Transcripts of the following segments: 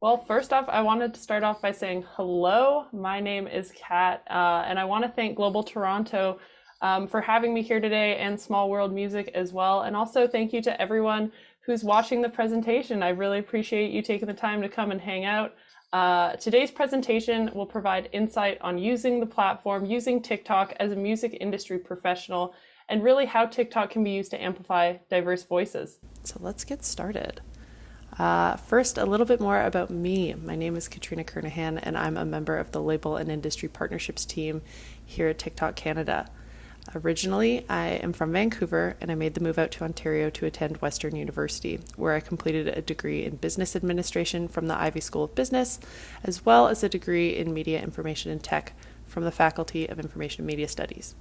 Well, first off, I wanted to start off by saying hello. My name is Kat, and I want to thank Global Toronto for having me here today and Small World Music as well. And also, thank you to everyone who's watching the presentation. I really appreciate you taking the time to come and hang out. Today's presentation will provide insight on using the platform, using TikTok as a music industry professional, and really how TikTok can be used to amplify diverse voices. So let's get started. First, a little bit more about me. My name is Katrina Kernahan, and I'm a member of the Label and Industry Partnerships team here at TikTok Canada. Originally, I am from Vancouver, and I made the move out to Ontario to attend Western University, where I completed a degree in business administration from the Ivey School of Business, as well as a degree in media information and tech from the Faculty of Information and Media Studies.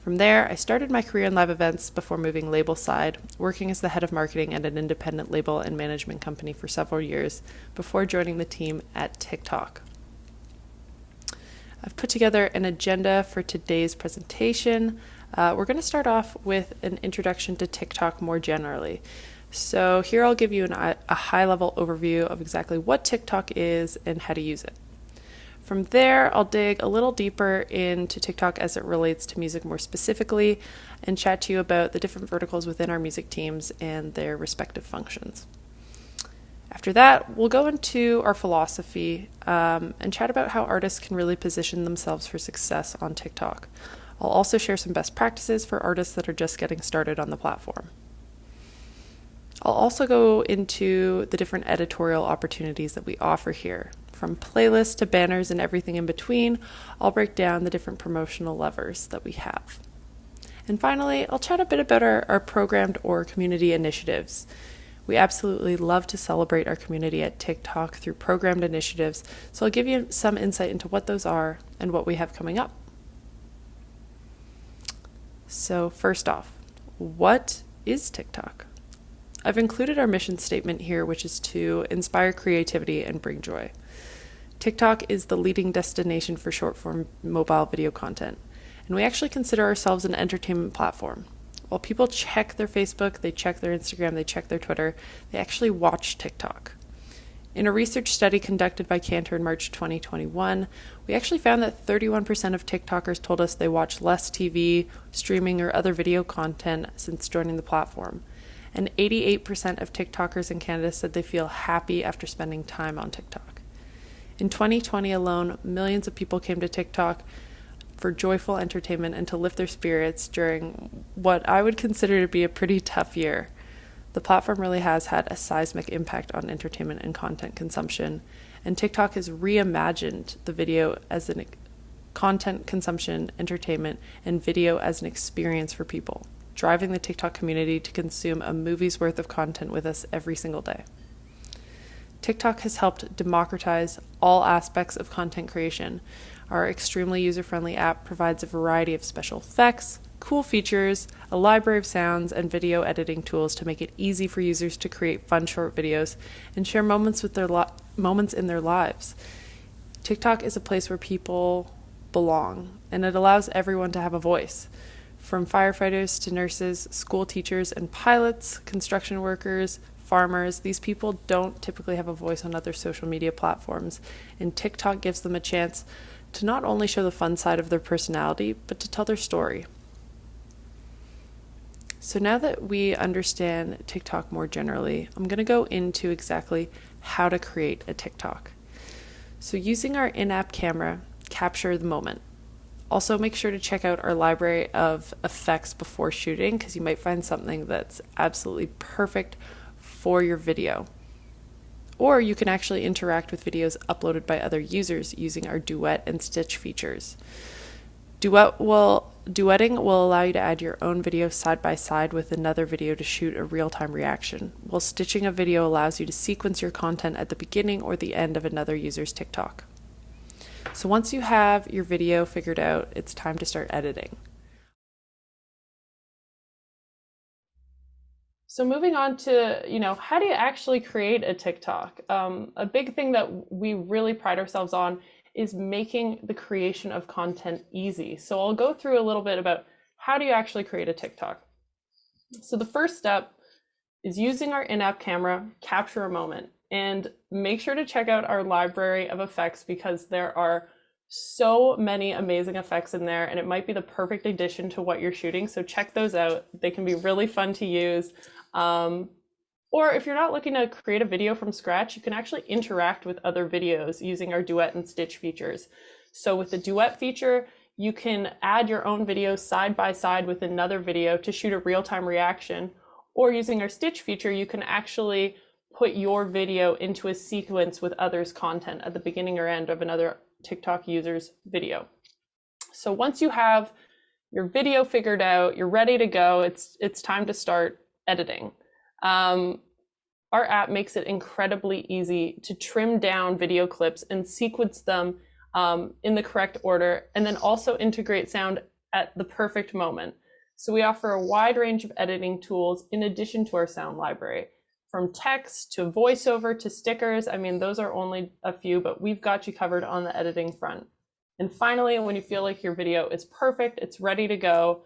From there, I started my career in live events before moving label side, working as the head of marketing at an independent label and management company for several years before joining the team at TikTok. I've put together an agenda for today's presentation. We're going to start off with an introduction to TikTok more generally. So here I'll give you a high-level overview of exactly what TikTok is and how to use it. From there, I'll dig a little deeper into TikTok as it relates to music more specifically and chat to you about the different verticals within our music teams and their respective functions. After that, we'll go into our philosophy and chat about how artists can really position themselves for success on TikTok. I'll also share some best practices for artists that are just getting started on the platform. I'll also go into the different editorial opportunities that we offer here. From playlists to banners and everything in between, I'll break down the different promotional levers that we have. And finally, I'll chat a bit about our programmed or community initiatives. We absolutely love to celebrate our community at TikTok through programmed initiatives, so I'll give you some insight into what those are and what we have coming up. So first off, what is TikTok? I've included our mission statement here, which is to inspire creativity and bring joy. TikTok is the leading destination for short-form mobile video content, and we actually consider ourselves an entertainment platform. While people check their Facebook, they check their Instagram, they check their Twitter, they actually watch TikTok. In a research study conducted by Cantor in March 2021, we actually found that 31% of TikTokers told us they watch less TV, streaming, or other video content since joining the platform. And 88% of TikTokers in Canada said they feel happy after spending time on TikTok. In 2020 alone, millions of people came to TikTok for joyful entertainment and to lift their spirits during what I would consider to be a pretty tough year. The platform really has had a seismic impact on entertainment and content consumption, and TikTok has reimagined the video as an content consumption, entertainment, and video as an experience for people, driving the TikTok community to consume a movie's worth of content with us every single day. TikTok has helped democratize all aspects of content creation. Our extremely user-friendly app provides a variety of special effects, cool features, a library of sounds, and video editing tools to make it easy for users to create fun short videos and share moments in their lives. TikTok is a place where people belong, and it allows everyone to have a voice. From firefighters to nurses, school teachers and pilots, construction workers, farmers, these people don't typically have a voice on other social media platforms, and TikTok gives them a chance to not only show the fun side of their personality, but to tell their story. So now that we understand TikTok more generally, I'm going to go into exactly how to create a TikTok. So using our in-app camera, capture the moment. Also make sure to check out our library of effects before shooting, because you might find something that's absolutely perfect for your video. Or you can actually interact with videos uploaded by other users using our duet and stitch features. Duetting will allow you to add your own video side by side with another video to shoot a real-time reaction, while stitching a video allows you to sequence your content at the beginning or the end of another user's TikTok. So once you have your video figured out, it's time to start editing. So moving on to, how do you actually create a TikTok? A big thing that we really pride ourselves on is making the creation of content easy. So I'll go through a little bit about how do you actually create a TikTok. So the first step is using our in-app camera, capture a moment. And make sure to check out our library of effects because there are so many amazing effects in there, and it might be the perfect addition to what you're shooting. So check those out. They can be really fun to use. Or if you're not looking to create a video from scratch, you can actually interact with other videos using our duet and stitch features. So with the duet feature, you can add your own video side by side with another video to shoot a real-time reaction. Or using our stitch feature, you can actually put your video into a sequence with others' content at the beginning or end of another TikTok user's video. So once you have your video figured out, you're ready to go, it's time to start editing. Our app makes it incredibly easy to trim down video clips and sequence them in the correct order, and then also integrate sound at the perfect moment. So we offer a wide range of editing tools in addition to our sound library, from text to voiceover to stickers. I mean, those are only a few, but we've got you covered on the editing front. And finally, when you feel like your video is perfect, it's ready to go,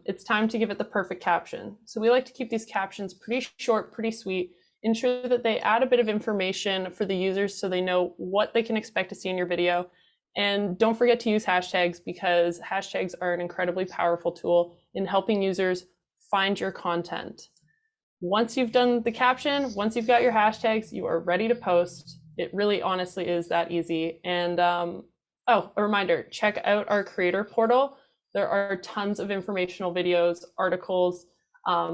it's time to give it the perfect caption. So we like to keep these captions pretty short, pretty sweet, ensure that they add a bit of information for the users so they know what they can expect to see in your video. And don't forget to use hashtags, because hashtags are an incredibly powerful tool in helping users find your content. Once you've done the caption, once you've got your hashtags, you are ready to post. It really honestly is that easy. And oh, a reminder, check out our creator portal. There are tons of informational videos, articles,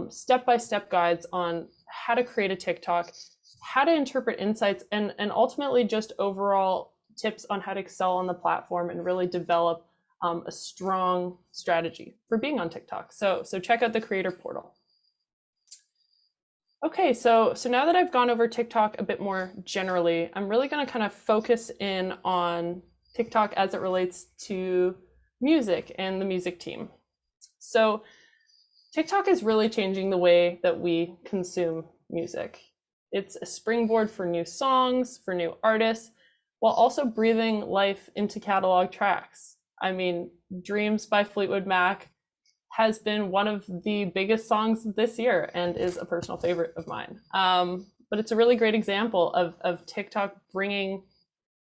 step-by-step guides on how to create a TikTok, how to interpret insights, and ultimately just overall tips on how to excel on the platform and really develop a strong strategy for being on TikTok. So check out the creator portal. Okay, so now that I've gone over TikTok a bit more generally, I'm really going to kind of focus in on TikTok as it relates to music and the music team. So TikTok is really changing the way that we consume music. It's a springboard for new songs, for new artists, while also breathing life into catalog tracks. I mean, Dreams by Fleetwood Mac has been one of the biggest songs this year and is a personal favorite of mine. But it's a really great example of TikTok bringing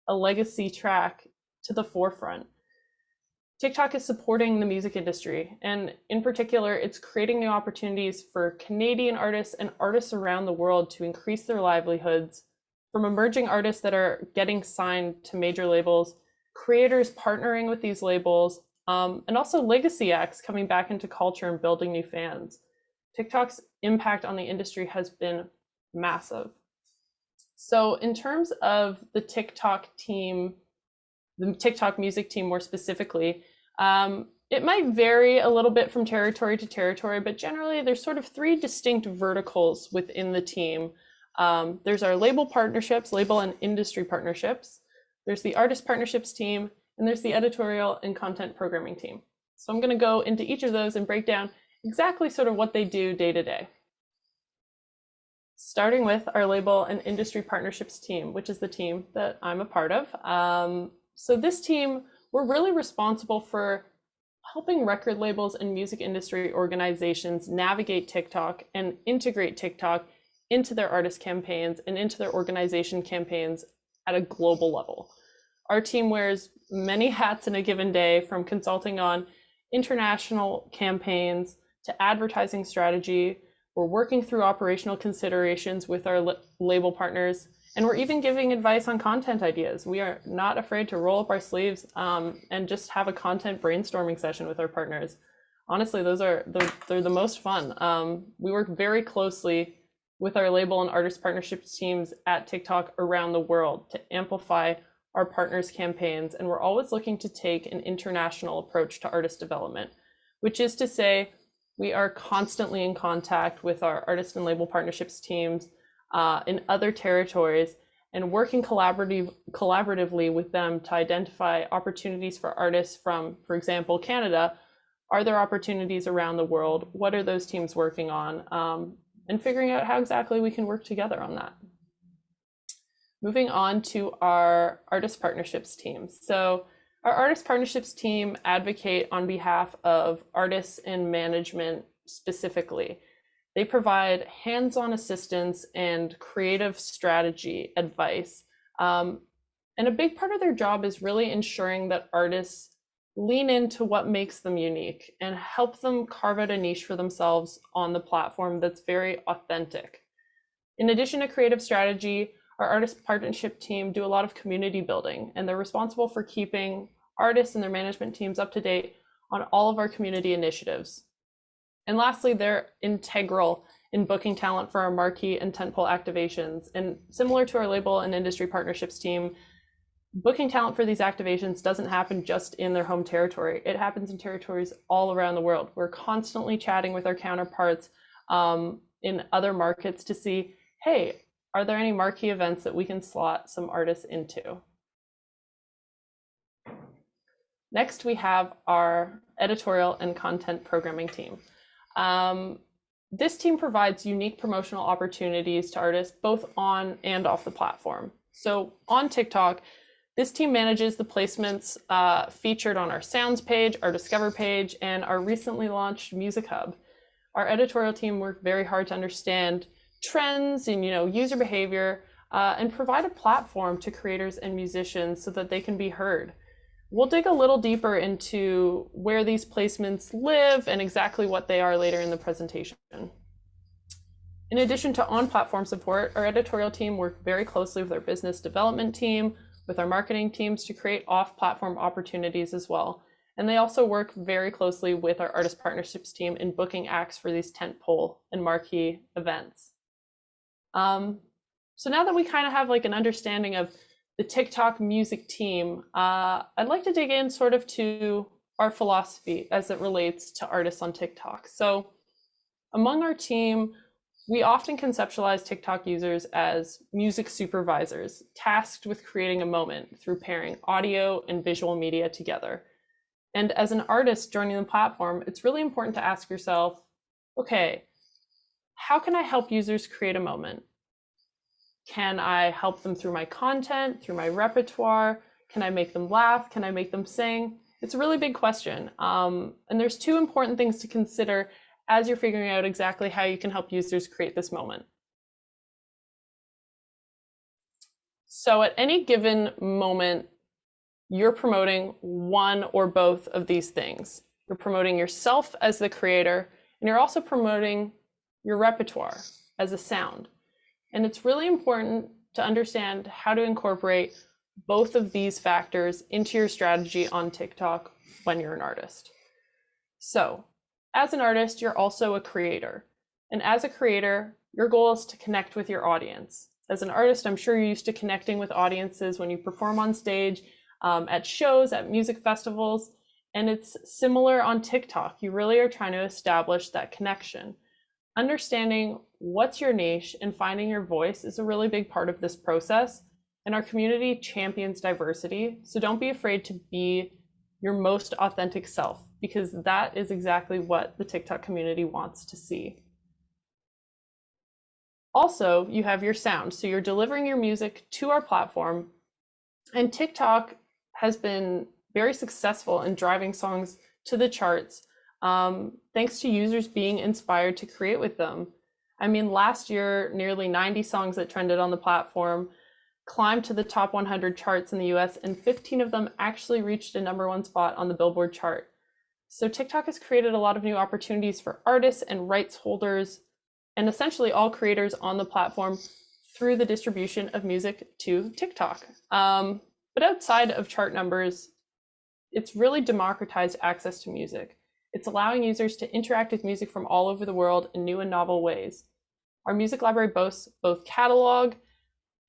a legacy track to the forefront. TikTok is supporting the music industry, and in particular, it's creating new opportunities for Canadian artists and artists around the world to increase their livelihoods, from emerging artists that are getting signed to major labels, creators partnering with these labels, and also legacy acts coming back into culture and building new fans. TikTok's impact on the industry has been massive. So in terms of the TikTok team, the TikTok music team more specifically, it might vary a little bit from territory to territory, but generally there's sort of three distinct verticals within the team. There's our label partnerships, label and industry partnerships. There's the artist partnerships team, and there's the editorial and content programming team. So I'm going to go into each of those and break down exactly sort of what they do day to day. Starting with our label and industry partnerships team, which is the team that I'm a part of. So this team, we're really responsible for helping record labels and music industry organizations navigate TikTok and integrate TikTok into their artist campaigns and into their organization campaigns at a global level. Our team wears many hats in a given day, from consulting on international campaigns to advertising strategy. We're working through operational considerations with our label partners, and we're even giving advice on content ideas. We are not afraid to roll up our sleeves and just have a content brainstorming session with our partners. Honestly, they're the most fun. We work very closely with our label and artist partnerships teams at TikTok around the world to amplify our partners' campaigns, and we're always looking to take an international approach to artist development, which is to say we are constantly in contact with our artist and label partnerships teams in other territories and working collaboratively with them to identify opportunities for artists from, for example, Canada. Are there opportunities around the world? What are those teams working on? And figuring out how exactly we can work together on that. Moving on to our artist partnerships team. So our artist partnerships team advocate on behalf of artists and management specifically. They provide hands-on assistance and creative strategy advice. And a big part of their job is really ensuring that artists lean into what makes them unique and help them carve out a niche for themselves on the platform that's very authentic. In addition to creative strategy, our artist partnership team do a lot of community building, and they're responsible for keeping artists and their management teams up to date on all of our community initiatives. And lastly, they're integral in booking talent for our marquee and tentpole activations. And similar to our label and industry partnerships team, booking talent for these activations doesn't happen just in their home territory. It happens in territories all around the world. We're constantly chatting with our counterparts in other markets to see, hey, are there any marquee events that we can slot some artists into? Next, we have our editorial and content programming team. This team provides unique promotional opportunities to artists both on and off the platform. So on TikTok, this team manages the placements featured on our Sounds page, our Discover page, and our recently launched Music Hub. Our editorial team worked very hard to understand trends and user behavior and provide a platform to creators and musicians so that they can be heard. We'll dig a little deeper into where these placements live and exactly what they are later in the presentation. In addition to on-platform support, our editorial team worked very closely with our business development team, with our marketing teams to create off-platform opportunities as well. And they also work very closely with our artist partnerships team in booking acts for these tentpole and marquee events. So now that we kind of have like an understanding of the TikTok music team, I'd like to dig in sort of to our philosophy as it relates to artists on TikTok. So among our team, we often conceptualize TikTok users as music supervisors, tasked with creating a moment through pairing audio and visual media together. And as an artist joining the platform, it's really important to ask yourself, okay, how can I help users create a moment? Can I help them through my content, through my repertoire? Can I make them laugh? Can I make them sing? It's a really big question. And there's two important things to consider as you're figuring out exactly how you can help users create this moment. So at any given moment, you're promoting one or both of these things. You're promoting yourself as the creator, and you're also promoting your repertoire as a sound. And it's really important to understand how to incorporate both of these factors into your strategy on TikTok when you're an artist. So, as an artist, you're also a creator. And as a creator, your goal is to connect with your audience. As an artist, I'm sure you're used to connecting with audiences when you perform on stage, at shows, at music festivals, and it's similar on TikTok. You really are trying to establish that connection. Understanding what's your niche and finding your voice is a really big part of this process, and our community champions diversity, so don't be afraid to be your most authentic self, because that is exactly what the TikTok community wants to see. Also, you have your sound, so you're delivering your music to our platform, and TikTok has been very successful in driving songs to the charts, thanks to users being inspired to create with them. I mean, last year, nearly 90 songs that trended on the platform climbed to the top 100 charts in the US, and 15 of them actually reached a #1 spot on the Billboard chart. So TikTok has created a lot of new opportunities for artists and rights holders, and essentially all creators on the platform through the distribution of music to TikTok. But outside of chart numbers, it's really democratized access to music. It's allowing users to interact with music from all over the world in new and novel ways. Our music library boasts both catalog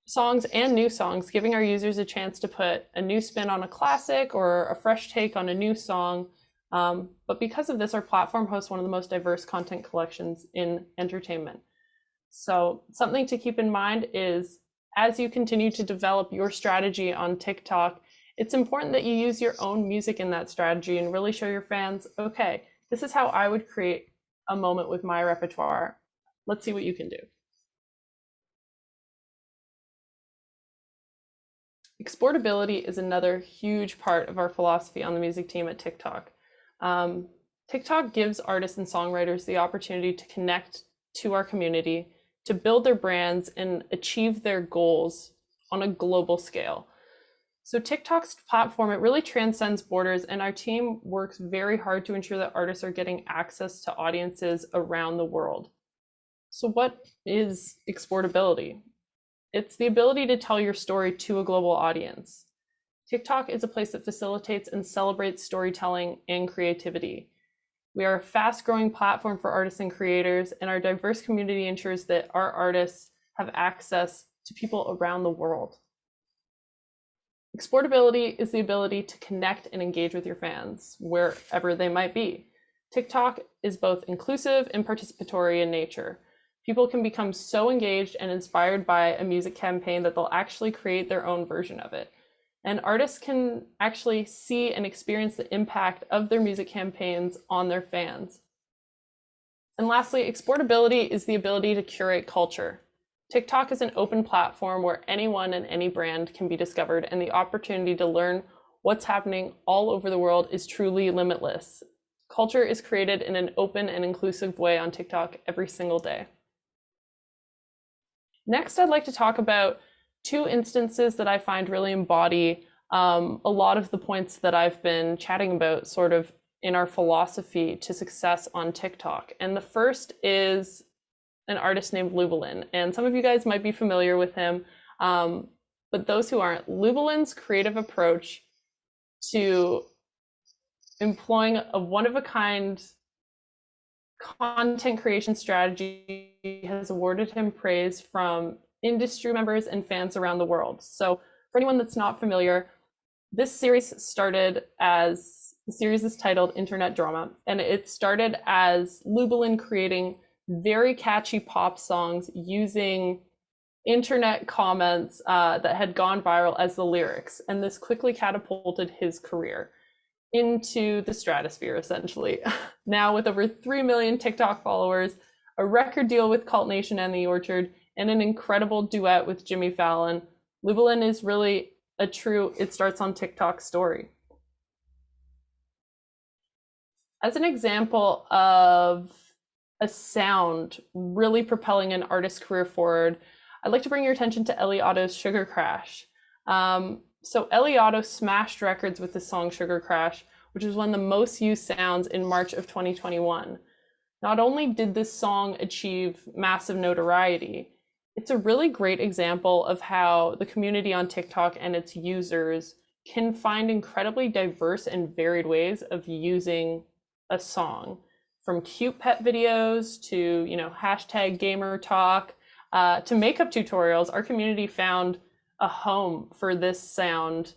songs and new songs, giving our users a chance to put a new spin on a classic or a fresh take on a new song. But because of this, our platform hosts one of the most diverse content collections in entertainment. So something to keep in mind is, as you continue to develop your strategy on TikTok, it's important that you use your own music in that strategy and really show your fans, okay, this is how I would create a moment with my repertoire. Let's see what you can do. Exportability is another huge part of our philosophy on the music team at TikTok. TikTok gives artists and songwriters the opportunity to connect to our community to build their brands and achieve their goals on a global scale. So TikTok's platform, it really transcends borders, and our team works very hard to ensure that artists are getting access to audiences around the world. So what is exportability? It's the ability to tell your story to a global audience. TikTok is a place that facilitates and celebrates storytelling and creativity. We are a fast-growing platform for artists and creators, and our diverse community ensures that our artists have access to people around the world. Exportability is the ability to connect and engage with your fans wherever they might be. TikTok is both inclusive and participatory in nature. People can become so engaged and inspired by a music campaign that they'll actually create their own version of it. And artists can actually see and experience the impact of their music campaigns on their fans. And lastly, exportability is the ability to curate culture. TikTok is an open platform where anyone and any brand can be discovered, and the opportunity to learn what's happening all over the world is truly limitless. Culture is created in an open and inclusive way on TikTok every single day. Next, I'd like to talk about two instances that I find really embody a lot of the points that I've been chatting about sort of in our philosophy to success on TikTok. And the first is an artist named Lubalin, and some of you guys might be familiar with him, but those who aren't, Lubalin's creative approach to employing a one-of-a-kind content creation strategy has awarded him praise from industry members and fans around the world. So for anyone that's not familiar, this series started as, the series is titled Internet Drama, and it started as Lubalin creating very catchy pop songs using internet comments that had gone viral as the lyrics. And this quickly catapulted his career into the stratosphere, essentially. Now with over 3 million TikTok followers, a record deal with Cult Nation and The Orchard, and an incredible duet with Jimmy Fallon, Lubalin is really a true It Starts on TikTok story. As an example of a sound really propelling an artist's career forward, I'd like to bring your attention to Ellie Otto's Sugar Crash. So Ellie Otto smashed records with the song Sugar Crash, which was one of the most used sounds in March of 2021. Not only did this song achieve massive notoriety, it's a really great example of how the community on TikTok and its users can find incredibly diverse and varied ways of using a song. From cute pet videos to, hashtag gamer talk, to makeup tutorials, our community found a home for this sound,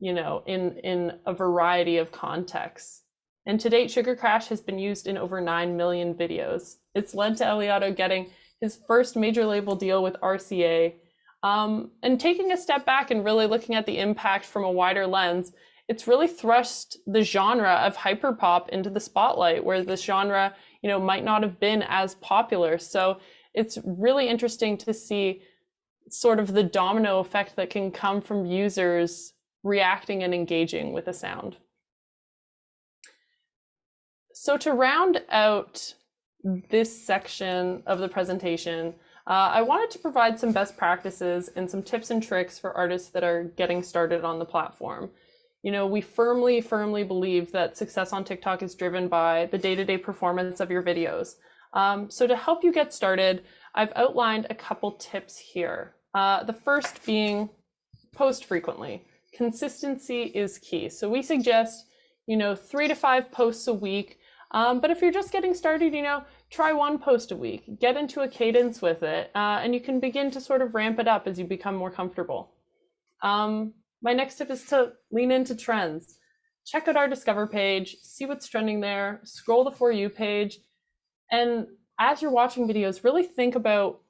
in a variety of contexts. And to date, Sugar Crash has been used in over 9 million videos. It's led to Ellie Otto getting his first major label deal with RCA. And taking a step back and really looking at the impact from a wider lens, it's really thrust the genre of hyperpop into the spotlight, where this genre, might not have been as popular. So it's really interesting to see sort of the domino effect that can come from users reacting and engaging with a sound. So to round out this section of the presentation, I wanted to provide some best practices and some tips and tricks for artists that are getting started on the platform. We firmly believe that success on TikTok is driven by the day-to-day performance of your videos. So to help you get started, I've outlined a couple tips here. The first being post frequently. Consistency is key. So we suggest, 3 to 5 posts a week. But if you're just getting started, try 1 post a week, get into a cadence with it, and you can begin to sort of ramp it up as you become more comfortable. My next tip is to lean into trends. Check out our Discover page, see what's trending there, scroll the For You page, and as you're watching videos, really think about,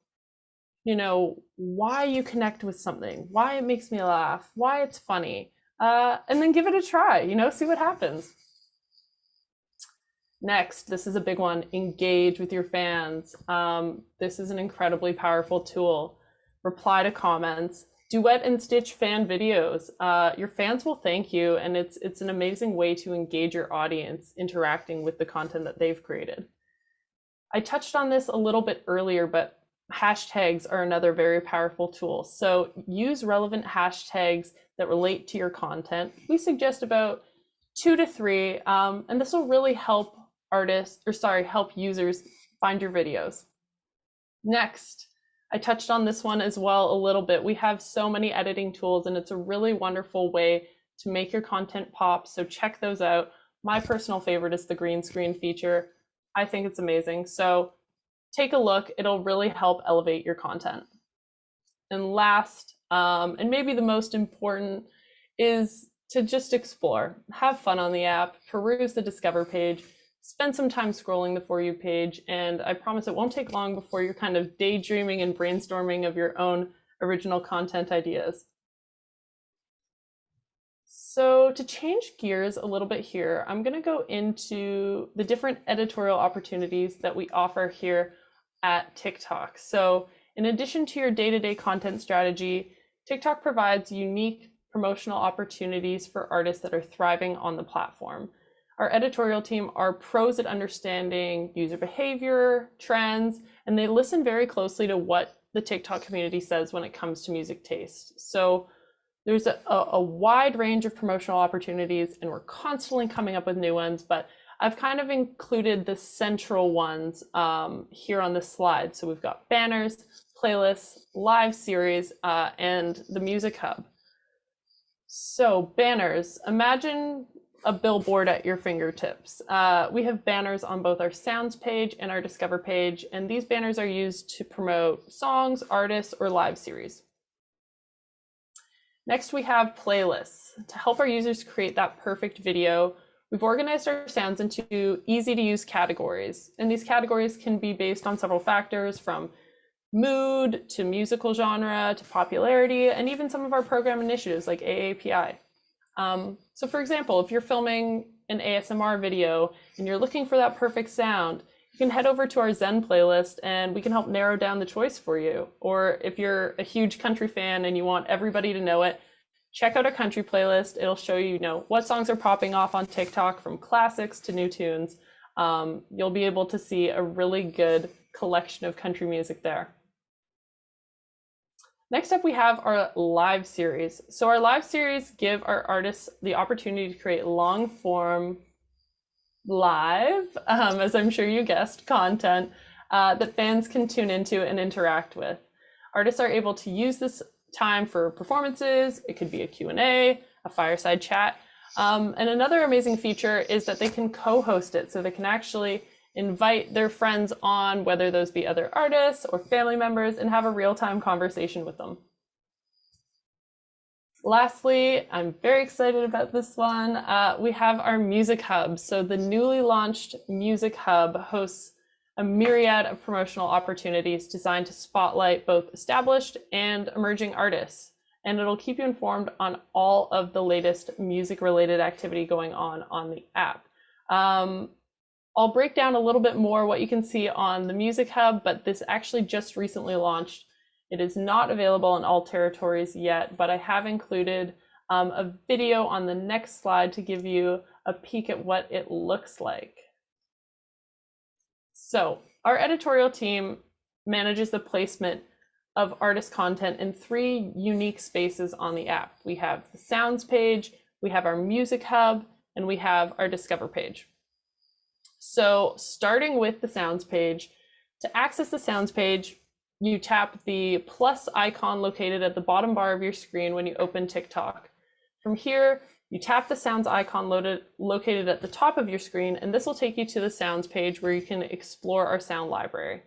why you connect with something, why it makes me laugh, why it's funny, and then give it a try, see what happens. Next, this is a big one, engage with your fans. This is an incredibly powerful tool. Reply to comments, duet and stitch fan videos. Your fans will thank you, and it's an amazing way to engage your audience interacting with the content that they've created. I touched on this a little bit earlier, but hashtags are another very powerful tool. So use relevant hashtags that relate to your content. We suggest about 2 to 3, and this will really help help users find your videos. Next, I touched on this one as well a little bit. We have so many editing tools, and it's a really wonderful way to make your content pop. So check those out. My personal favorite is the green screen feature. I think it's amazing. So take a look. It'll really help elevate your content. And last, and maybe the most important, is to just explore. Have fun on the app, peruse the Discover page, spend some time scrolling the For You page, and I promise it won't take long before you're kind of daydreaming and brainstorming of your own original content ideas. So to change gears a little bit here, I'm going to go into the different editorial opportunities that we offer here at TikTok. So in addition to your day-to-day content strategy, TikTok provides unique promotional opportunities for artists that are thriving on the platform. Our editorial team are pros at understanding user behavior, trends, and they listen very closely to what the TikTok community says when it comes to music taste. So there's a wide range of promotional opportunities, and we're constantly coming up with new ones, but I've kind of included the central ones here on this slide. So we've got banners, playlists, live series, and the Music Hub. So banners, imagine a billboard at your fingertips. We have banners on both our Sounds page and our Discover page, and these banners are used to promote songs, artists, or live series. Next, we have playlists. To help our users create that perfect video, we've organized our sounds into easy-to-use categories, and these categories can be based on several factors, from mood to musical genre to popularity, and even some of our program initiatives like AAPI. So for example, if you're filming an ASMR video and you're looking for that perfect sound, you can head over to our Zen playlist and we can help narrow down the choice for you. Or if you're a huge country fan and you want everybody to know it, check out our country playlist. It'll show you, what songs are popping off on TikTok, from classics to new tunes. You'll be able to see a really good collection of country music there. Next up, we have our live series. So our live series give our artists the opportunity to create long form live, as I'm sure you guessed, content that fans can tune into and interact with. Artists are able to use this time for performances. It could be a Q&A, a fireside chat. And another amazing feature is that they can co-host it. So they can actually invite their friends on, whether those be other artists or family members, and have a real-time conversation with them. Lastly, I'm very excited about this one. We have our Music Hub. So the newly launched Music Hub hosts a myriad of promotional opportunities designed to spotlight both established and emerging artists. And it'll keep you informed on all of the latest music-related activity going on the app. I'll break down a little bit more what you can see on the Music Hub, but this actually just recently launched. It is not available in all territories yet, but I have included a video on the next slide to give you a peek at what it looks like. So our editorial team manages the placement of artist content in 3 unique spaces on the app. We have the Sounds page, we have our Music Hub, and we have our Discover page. So starting with the Sounds page, to access the Sounds page, you tap the plus icon located at the bottom bar of your screen when you open TikTok. From here, you tap the Sounds icon located at the top of your screen, and this will take you to the Sounds page where you can explore our sound library.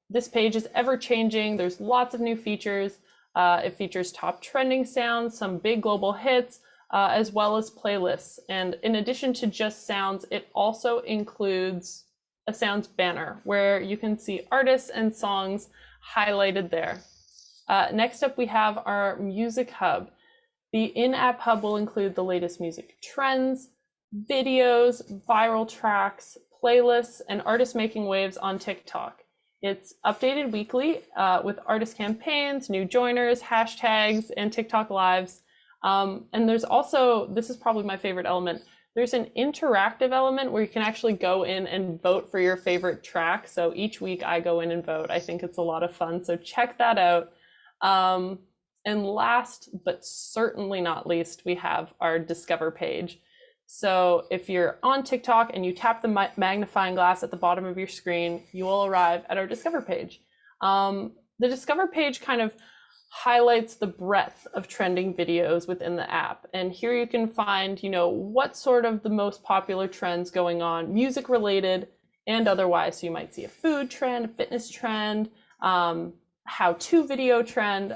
This page is ever changing. There's lots of new features. It features top trending sounds, some big global hits, as well as playlists. And in addition to just sounds, it also includes a sounds banner where you can see artists and songs highlighted there. Next up, we have our Music Hub. The in-app hub will include the latest music trends, videos, viral tracks, playlists, and artists making waves on TikTok. It's updated weekly with artist campaigns, new joiners, hashtags, and TikTok lives. And there's also, this is probably my favorite element, There's an interactive element where you can actually go in and vote for your favorite track. So each week I go in and vote. I think it's a lot of fun. So check that out. And last, but certainly not least, we have our Discover page. So if you're on TikTok and you tap the magnifying glass at the bottom of your screen, you will arrive at our Discover page. The Discover page kind of highlights the breadth of trending videos within the app. And here you can find, what sort of the most popular trends going on, music related and otherwise. So you might see a food trend, a fitness trend, how-to video trend,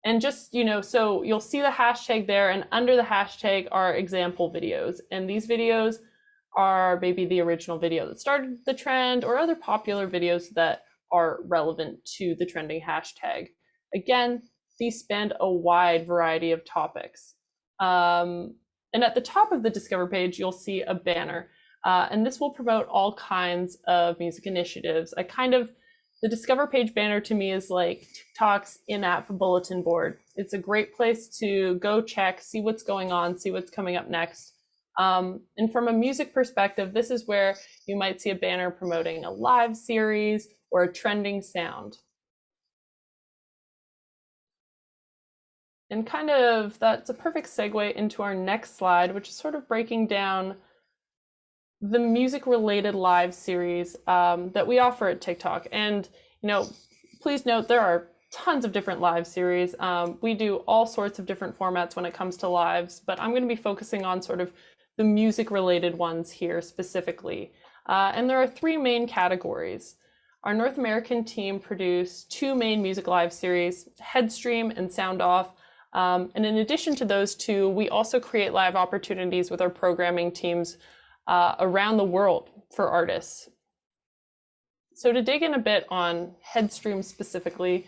and just, so you'll see the hashtag there, and under the hashtag are example videos. And these videos are maybe the original video that started the trend or other popular videos that are relevant to the trending hashtag. Again, these span a wide variety of topics. And at the top of the Discover page, you'll see a banner. And this will promote all kinds of music initiatives. The Discover page banner to me is like TikTok's in-app bulletin board. It's a great place to go check, see what's going on, see what's coming up next. And from a music perspective, this is where you might see a banner promoting a live series or a trending sound. And that's a perfect segue into our next slide, which is sort of breaking down the music-related live series that we offer at TikTok. And, please note there are tons of different live series. We do all sorts of different formats when it comes to lives, but I'm going to be focusing on sort of the music-related ones here specifically. And there are three main categories. Our North American team produced two main music live series, Headstream and Sound Off. And in addition to those two, we also create live opportunities with our programming teams around the world for artists. So to dig in a bit on Headstream specifically,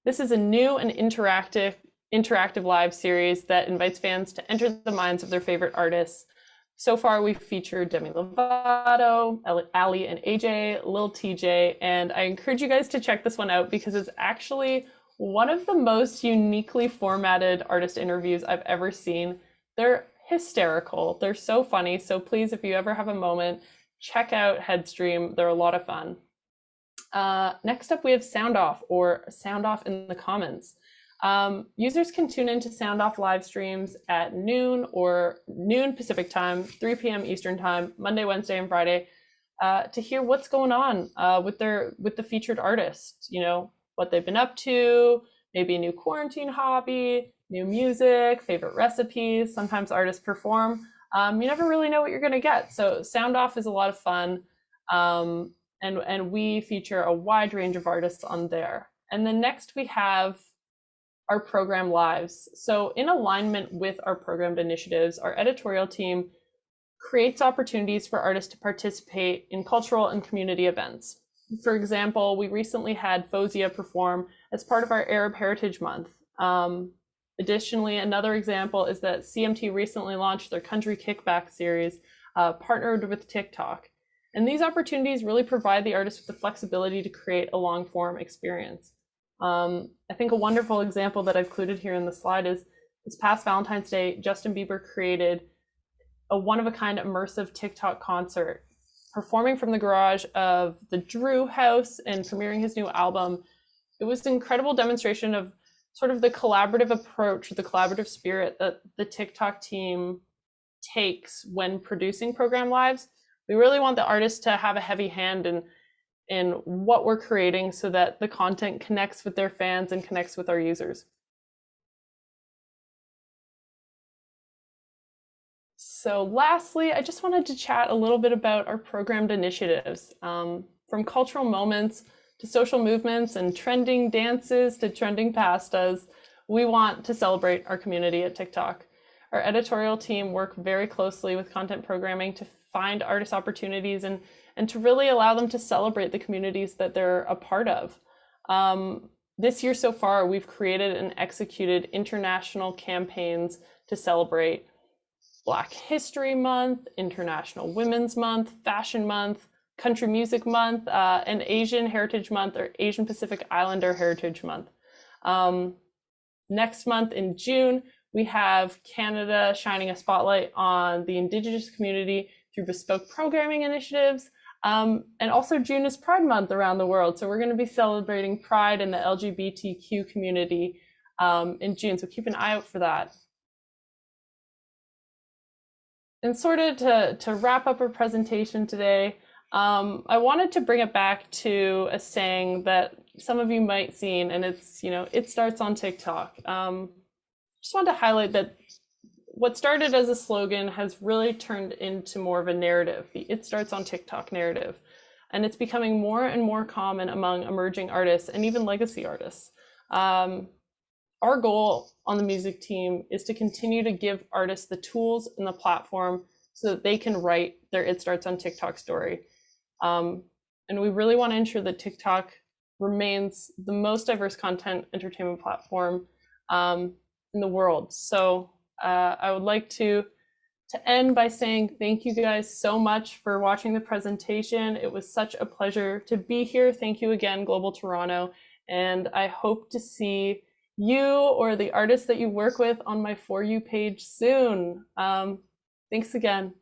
this is a new and interactive live series that invites fans to enter the minds of their favorite artists. So far, we've featured Demi Lovato, Ali and AJ, Lil TJ, and I encourage you guys to check this one out because it's actually one of the most uniquely formatted artist interviews I've ever seen. They're hysterical. They're so funny. So please, if you ever have a moment, check out Headstream. They're a lot of fun. Next up, we have Sound Off, or Sound Off in the Comments. Users can tune into Sound Off live streams at noon Pacific time, 3 p.m. Eastern time, Monday, Wednesday, and Friday, to hear what's going on with the featured artist, what they've been up to, maybe a new quarantine hobby, new music, favorite recipes. Sometimes artists perform. You never really know what you're going to get. So Sound Off is a lot of fun. And we feature a wide range of artists on there. And then next we have our program lives. So in alignment with our programmed initiatives, our editorial team creates opportunities for artists to participate in cultural and community events. For example, we recently had Fozia perform as part of our Arab Heritage Month. Additionally, another example is that CMT recently launched their Country Kickback series, partnered with TikTok. And these opportunities really provide the artist with the flexibility to create a long-form experience. I think a wonderful example that I've included here in the slide is this past Valentine's Day, Justin Bieber created a one-of-a-kind immersive TikTok concert, performing from the garage of the Drew house and premiering his new album. It was an incredible demonstration of sort of the collaborative approach, the collaborative spirit that the TikTok team takes when producing program lives. We really want the artists to have a heavy hand in what we're creating so that the content connects with their fans and connects with our users. So lastly, I just wanted to chat a little bit about our programmed initiatives. From cultural moments to social movements and trending dances to trending pastas, we want to celebrate our community at TikTok. Our editorial team work very closely with content programming to find artist opportunities and to really allow them to celebrate the communities that they're a part of. This year so far, we've created and executed international campaigns to celebrate Black History Month, International Women's Month, Fashion Month, Country Music Month, and Asian Heritage Month, or Asian Pacific Islander Heritage Month. Next month in June, We have Canada shining a spotlight on the Indigenous community through bespoke programming initiatives. And also June is Pride Month around the world. So we're going to be celebrating Pride in the LGBTQ community in June. So keep an eye out for that. And sort of to wrap up our presentation today, I wanted to bring it back to a saying that some of you might seen, and it's, it starts on TikTok. Just wanted to highlight that what started as a slogan has really turned into more of a narrative, the "it starts on TikTok" narrative. And it's becoming more and more common among emerging artists and even legacy artists. Our goal on the music team is to continue to give artists the tools and the platform so that they can write their "it starts on TikTok" story. And we really want to ensure that TikTok remains the most diverse content entertainment platform in the world. So I would like to end by saying thank you guys so much for watching the presentation. It was such a pleasure to be here. Thank you again, Global Toronto. And I hope to see you or the artists that you work with on my For You page soon. Thanks again.